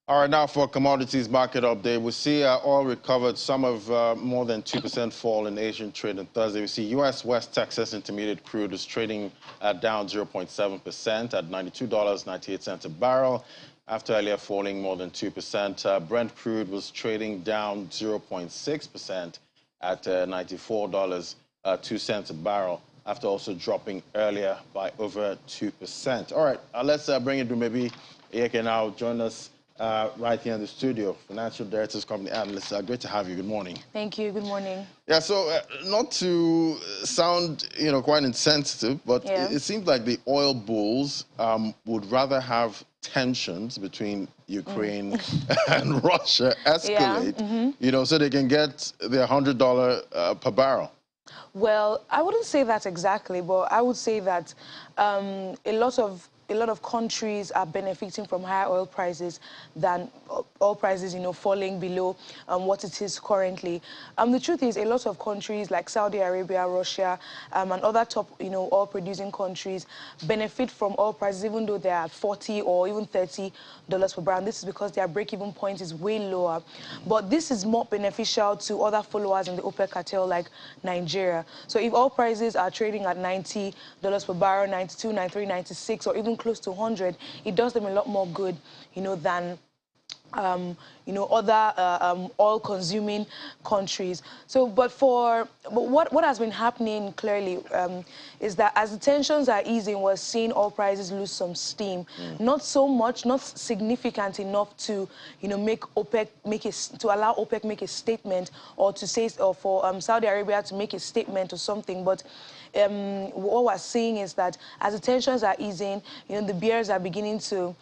All right, now for commodities market update, we see oil recovered some of more than 2% fall in Asian trade on Thursday. We see U.S. West Texas Intermediate crude is trading down 0.7% at $92.98 a barrel, after earlier falling more than 2%. Brent crude was trading down 0.6% at $94.02 a barrel, after also dropping earlier by over 2%. All right, let's bring it to maybe Iyeke now join us right here in the studio, Financial Directors, Company Analyst. Great to have you. Good morning. Thank you. Good morning. Yeah, so not to sound, quite insensitive, but it seems like the oil bulls would rather have tensions between Ukraine and Russia escalate, so they can get their $100 per barrel. Well, I wouldn't say that exactly, but I would say that a lot of countries are benefiting from higher oil prices than oil prices, falling below what it is currently. The truth is, a lot of countries like Saudi Arabia, Russia, and other top, oil-producing countries benefit from oil prices, even though they are at $40 or even $30 per barrel. This is because their break-even point is way lower. But this is more beneficial to other followers in the OPEC cartel, like Nigeria. So if oil prices are trading at $90 per barrel, 92, 93, 96, or even close to 100, it does them a lot more good, than other oil-consuming countries. So, but what has been happening clearly is that as the tensions are easing, we're seeing oil prices lose some steam. Not so much, not significant enough to, make OPEC to allow OPEC make a statement, or to say, or for Saudi Arabia to make a statement or something. But what we're seeing is that as the tensions are easing, the bears are beginning to,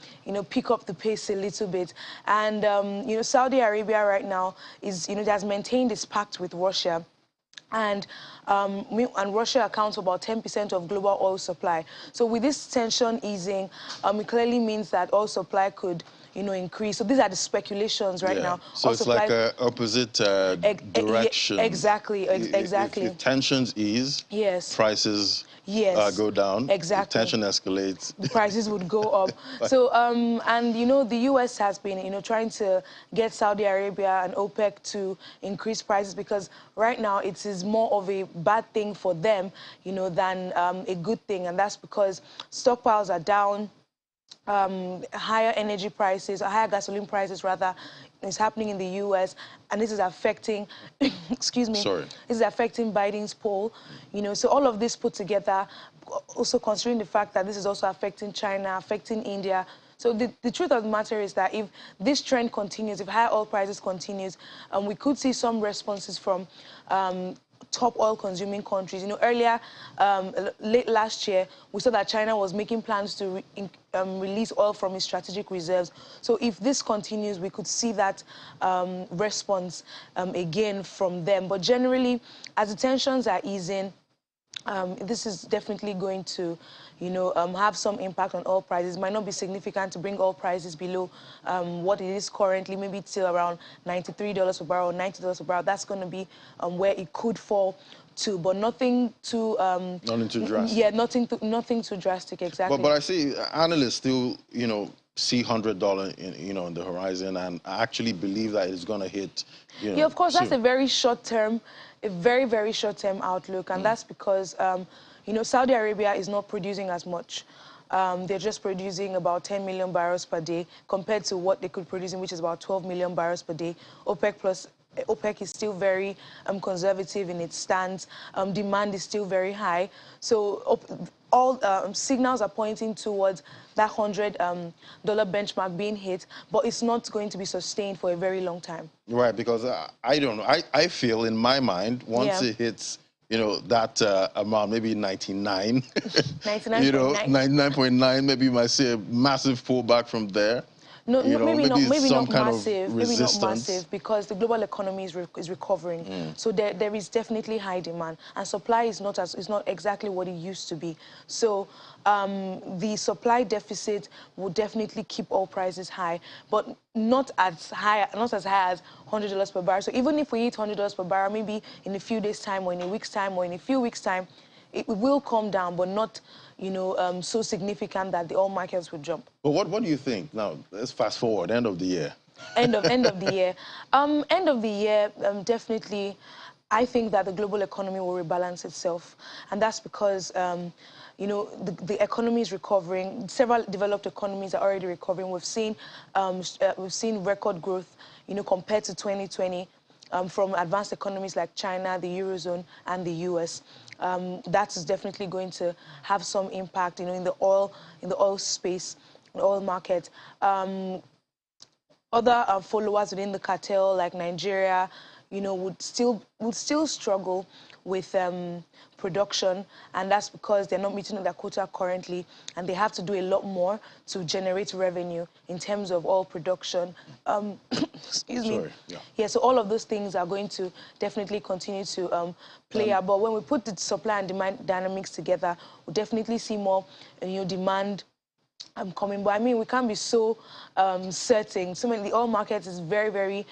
pick up the pace a little bit. And, Saudi Arabia right now is, has maintained its pact with Russia. And Russia accounts for about 10% of global oil supply. So with this tension easing, it clearly means that oil supply could, increase. So these are the speculations right now. So it's like an opposite direction. Exactly, exactly. If tensions ease, prices go down. Exactly. If tension escalates, the prices would go up. So, and the U.S. has been, trying to get Saudi Arabia and OPEC to increase prices, because right now it is more of a bad thing for them, than a good thing. And that's because stockpiles are down. Higher energy prices, or higher gasoline prices rather, is happening in the U.S., and this is affecting, excuse me, this is affecting Biden's poll. So all of this put together, also considering the fact that this is also affecting China, affecting India. So the truth of the matter is that if this trend continues, if higher oil prices continues, we could see some responses from top oil-consuming countries. Earlier, late last year, we saw that China was making plans to release oil from its strategic reserves. So if this continues, we could see that response again from them. But generally, as the tensions are easing, this is definitely going to, have some impact on oil prices. It might not be significant to bring oil prices below what it is currently, maybe till around $93 per barrel, $90 per barrel. That's going to be where it could fall to, but nothing too... nothing too drastic. Yeah, nothing too drastic, exactly. But I see analysts still, see $100 in the horizon, and I actually believe that it's going to hit, Yeah, of course, soon. That's a very short-term, a very, very short-term outlook, and that's because, Saudi Arabia is not producing as much. They're just producing about 10 million barrels per day compared to what they could produce, which is about 12 million barrels per day. OPEC is still very conservative in its stance. Demand is still very high. So all signals are pointing towards that $100 benchmark being hit, but it's not going to be sustained for a very long time. Right, because I don't know. I feel in my mind, once it hits, that amount, maybe 99, 99.9, maybe you might see a massive pullback from there. No, maybe not massive. Maybe not massive, because the global economy is recovering. So there is definitely high demand, and supply is not exactly what it used to be. So the supply deficit will definitely keep oil prices high, but not as high as $100 per barrel. So even if we hit $100 per barrel, maybe in a few days' time, or in a week's time, or in a few weeks' time, it will come down, but not, you know, so significant that the oil markets would jump. But what do you think? Now, let's fast forward, end of the year. End of the year. End of the year, definitely, I think that the global economy will rebalance itself, and that's because you know, the economy is recovering. Several developed economies are already recovering. We've seen record growth, you know, compared to 2020. From advanced economies like China, the Eurozone, and the US. That is definitely going to have some impact, you know, in the oil space, the oil market. Other followers within the cartel, like Nigeria, you know, would still struggle with production, and that's because they're not meeting their quota currently, and they have to do a lot more to generate revenue in terms of oil production. Excuse me. Sorry, yeah. Yeah, so all of those things are going to definitely continue to play out. But when we put the supply and demand dynamics together, we'll definitely see more, you know, demand coming. But I mean, we can't be so certain. So the oil market is very, very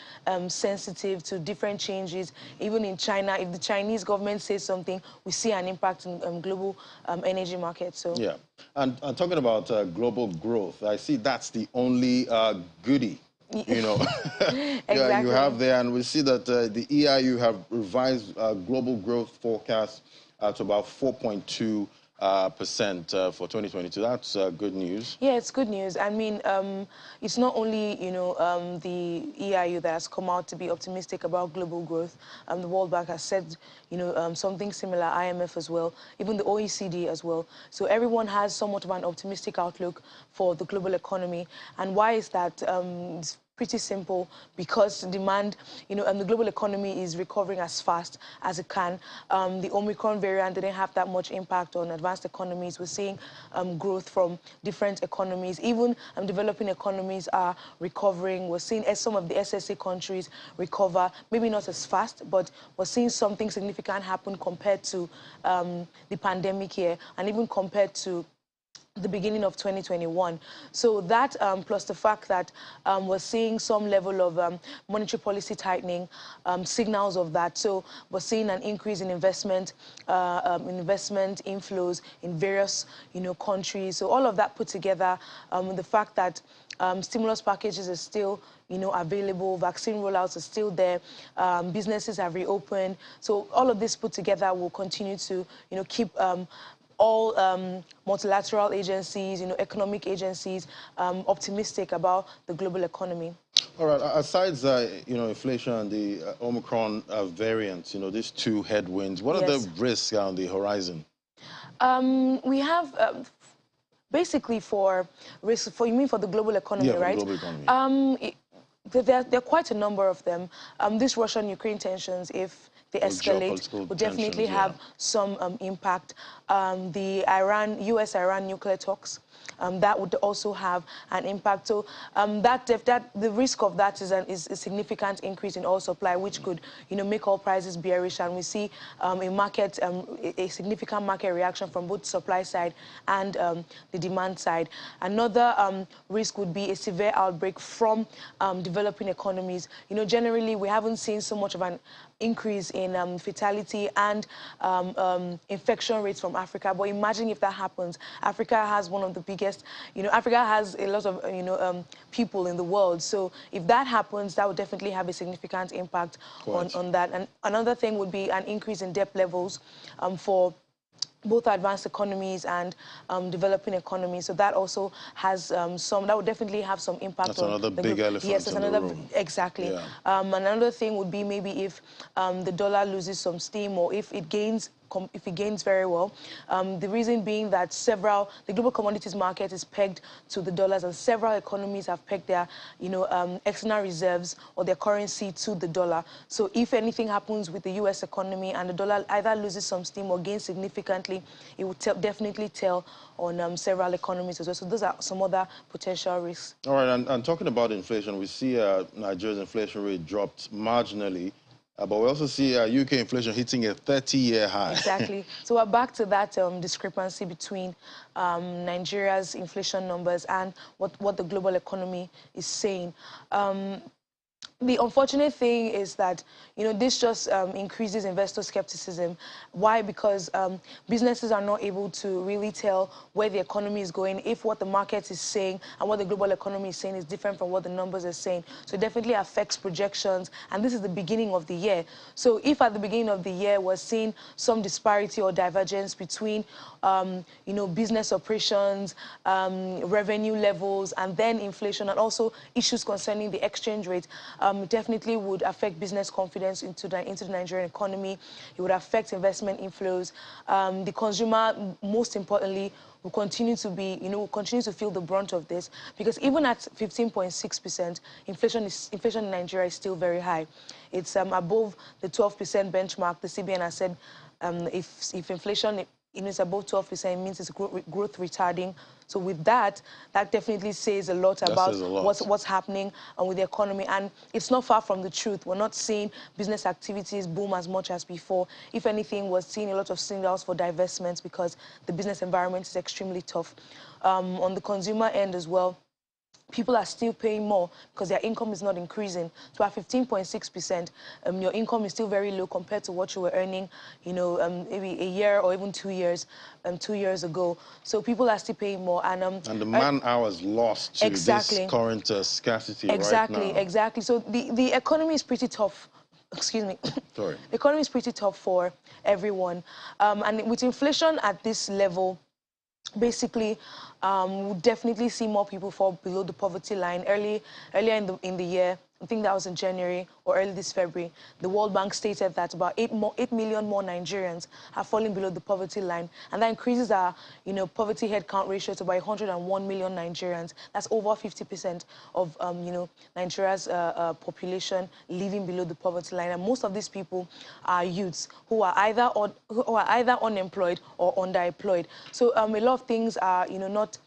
sensitive to different changes. Even in China, if the Chinese government says something, we see an impact in global energy markets. So yeah, and talking about global growth, I see that's the only goodie, you know, exactly. yeah, you have there, and we see that the EIU have revised global growth forecast to about 4.2%. For 2022. That's good news. Yeah, it's good news. I mean, it's not only, you know, the EIU that has come out to be optimistic about global growth. The World Bank has said, you know, something similar, IMF as well, even the OECD as well. So everyone has somewhat of an optimistic outlook for the global economy. And why is that? It's pretty simple, because demand, you know, and the global economy is recovering as fast as it can. The Omicron variant didn't have that much impact on advanced economies. We're seeing growth from different economies. Even developing economies are recovering. We're seeing some of the SSA countries recover, maybe not as fast, but we're seeing something significant happen compared to the pandemic year, and even compared to the beginning of 2021. So that, plus the fact that we're seeing some level of monetary policy tightening, signals of that. So we're seeing an increase in investment inflows in various, you know, countries. So all of that put together, the fact that stimulus packages are still, you know, available, vaccine rollouts are still there, businesses have reopened. So all of this put together will continue to, you know, keep all multilateral agencies, you know, economic agencies, optimistic about the global economy. All right. Aside, you know, inflation and the Omicron variants, you know, these two headwinds, what are the risks on the horizon? We have basically for risks, for, you mean for the global economy, yeah, right? The global economy. There are quite a number of them. These Russian-Ukraine tensions, if they escalate, will definitely have some impact. The US-Iran nuclear talks, that would also have an impact. So the risk of that is a significant increase in oil supply, which could, you know, make oil prices bearish, and we see a significant market reaction from both supply side and the demand side. Another risk would be a severe outbreak from developing economies. You know, generally we haven't seen so much of an increase in fatality and infection rates from Africa. But imagine if that happens. Africa has one of the biggest, you know, Africa has a lot of, you know, people in the world. So if that happens, that would definitely have a significant impact on that. And another thing would be an increase in debt levels for both advanced economies and developing economies. So that also has that would definitely have some impact. That's another big elephant. Yes, that's another, the room. Exactly. Yeah. Another thing would be maybe if the dollar loses some steam, or if it gains very well. The reason being that the global commodities market is pegged to the dollars, and several economies have pegged their, you know, external reserves or their currency to the dollar. So if anything happens with the US economy and the dollar either loses some steam or gains significantly, it would definitely tell on several economies as well. So those are some other potential risks. All right, and talking about inflation, we see Nigeria's inflation rate dropped marginally. But we also see UK inflation hitting a 30-year high. Exactly. So we're back to that discrepancy between Nigeria's inflation numbers and what the global economy is saying. The unfortunate thing is that, this just increases investor skepticism. Why? Because businesses are not able to really tell where the economy is going, if what the market is saying and what the global economy is saying is different from what the numbers are saying. So it definitely affects projections, and this is the beginning of the year. So if at the beginning of the year we're seeing some disparity or divergence between, business operations, revenue levels, and then inflation, and also issues concerning the exchange rate, definitely would affect business confidence into the Nigerian economy. It would affect investment inflows. The consumer, most importantly, will continue to be, will continue to feel the brunt of this, because even at 15.6%, inflation in Nigeria is still very high. It's above the 12% benchmark. The CBN has said if inflation is above 12%, it means it's growth retarding. So with that, that definitely says a lot about what's happening with the economy. And it's not far from the truth. We're not seeing business activities boom as much as before. If anything, we're seeing a lot of signals for divestments because the business environment is extremely tough. On the consumer end as well, people are still paying more because their income is not increasing. So at 15.6%, your income is still very low compared to what you were earning, maybe a year or even 2 years, 2 years ago. So people are still paying more, and the man hours lost to this current scarcity right now. Exactly. So the economy is pretty tough. Excuse me. Sorry. The economy is pretty tough for everyone, and with inflation at this level, basically, we'll definitely see more people fall below the poverty line. Earlier in the year, I think that was in January or early this February, the World Bank stated that about 8 million more Nigerians are falling below the poverty line, and that increases our, poverty headcount ratio to about 101 million Nigerians. That's over 50% of, Nigeria's population living below the poverty line, and most of these people are youths who are either unemployed or underemployed. So a lot of things are, not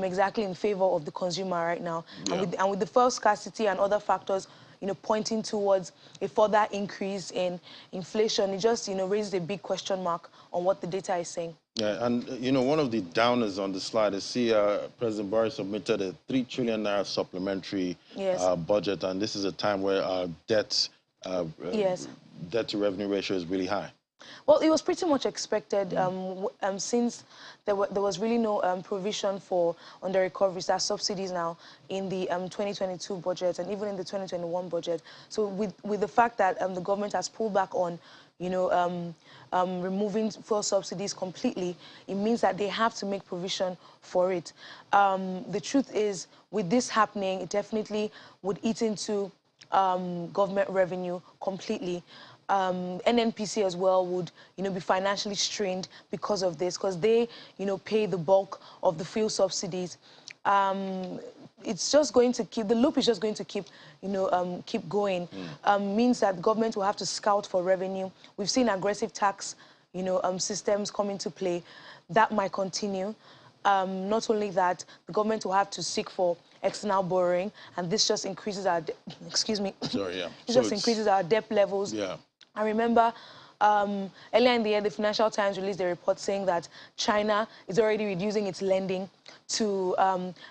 exactly in favor of the consumer right now. Yeah. And with the fuel scarcity and other factors, pointing towards a further increase in inflation, it just, raises a big question mark on what the data is saying. Yeah, and, one of the downers on the slide is, President Buhari submitted a 3 trillion naira supplementary budget, and this is a time where our debt to revenue ratio is really high. Well, it was pretty much expected since there was really no provision for under-recoveries, that's subsidies now, in the 2022 budget and even in the 2021 budget. So with the fact that the government has pulled back on, removing fuel subsidies completely, it means that they have to make provision for it. The truth is, with this happening, it definitely would eat into government revenue completely. NNPC as well would, be financially strained because of this, because they, pay the bulk of the fuel subsidies. It's just going to keep, the loop is just going to keep, keep going. Means that the government will have to scout for revenue. We've seen aggressive tax, systems come into play. That might continue. Not only that, the government will have to seek for external borrowing, and this just increases our, excuse me. Sorry, yeah. It just increases our debt levels. Yeah. I remember earlier in the year, the Financial Times released a report saying that China is already reducing its lending to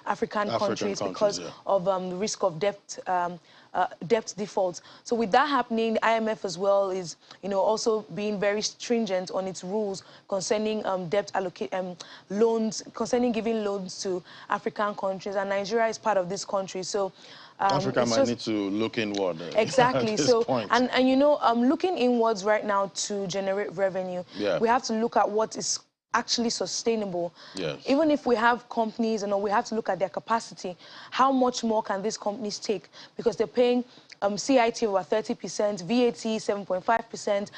African countries because of the risk of debt defaults. So with that happening, the IMF as well is, also being very stringent on its rules concerning loans, concerning giving loans to African countries, and Nigeria is part of this country. So Africa might need to look inward. Exactly. At this so, point. and looking inwards right now to generate revenue, we have to look at what is actually sustainable. Yes. Even if we have companies, we have to look at their capacity. How much more can these companies take? Because they're paying CIT over 30%, VAT 7.5%,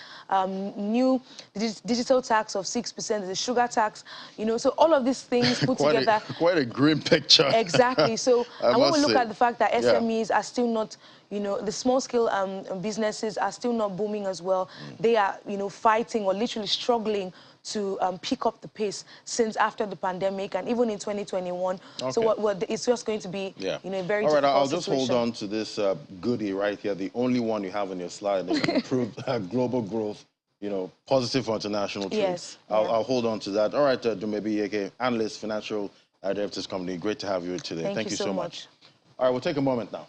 new digital tax of 6%, the sugar tax, so all of these things put together. Quite a grim picture. Exactly. So, and when we look at the fact that SMEs are still not, the small-scale businesses are still not booming as well. They are, fighting or literally struggling to pick up the pace since after the pandemic and even in 2021. Okay. So it's just going to be, a very difficult I'll just situation. hold on to this goodie right here, the only one you have on your slide, improved global growth, positive for international trade. Yes. I'll hold on to that. All right, Dumebi Yeke, analyst, financial derivatives company. Great to have you today. Thank you so much. All right, we'll take a moment now.